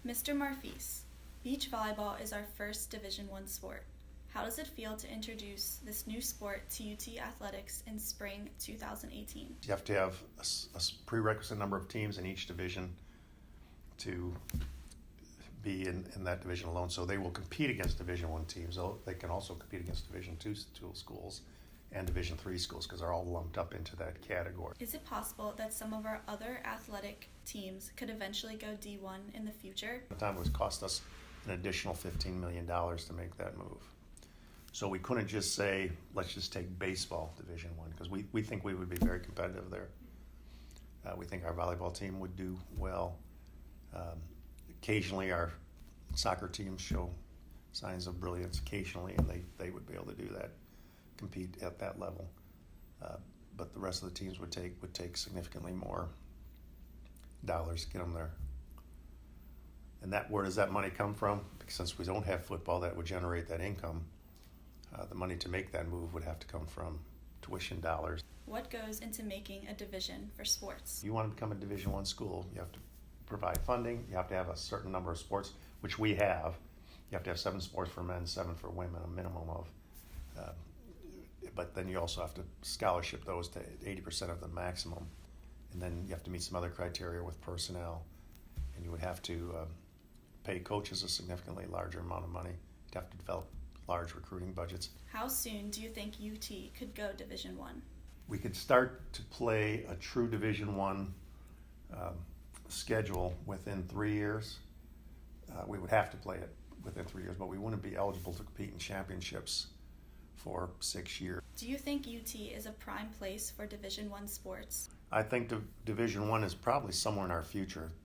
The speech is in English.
Mr. Marfis, beach volleyball is our first Division I sport. How does it feel to introduce this new sport to UT Athletics in spring 2018? You have to have a prerequisite number of teams in each division to be in that division alone. So they will compete against Division I teams. They can also compete against Division II schools and Division III schools because they're all lumped up into that category. Is it possible that some of our other athletic teams could eventually go D1 in the future? At the time, it would cost us an additional $15 million to make that move. So we couldn't just say, let's just take baseball Division I, because we think we would be very competitive there. We think our volleyball team would do well. Occasionally our soccer teams show signs of brilliance occasionally, and they would be able to do that, compete at that level. But the rest of the teams would take significantly more dollars to get them there. And where does that money come from? Because since we don't have football that would generate that income, the money to make that move would have to come from tuition dollars. What goes into making a division for sports? If you want to become a Division I school, you have to provide funding, you have to have a certain number of sports, which we have. You have to have 7 sports for men, 7 for women, a minimum of. But then you also have to scholarship those to 80% of the maximum. And then you have to meet some other criteria with personnel. And you would have to pay coaches a significantly larger amount of money. You'd have to develop large recruiting budgets. How soon do you think UT could go Division I? We could start to play a true Division I schedule within 3 years. We would have to play it within 3 years, but we wouldn't be eligible to compete in championships for 6 years. Do you think UT is a prime place for Division I sports? I think Division I is probably somewhere in our future.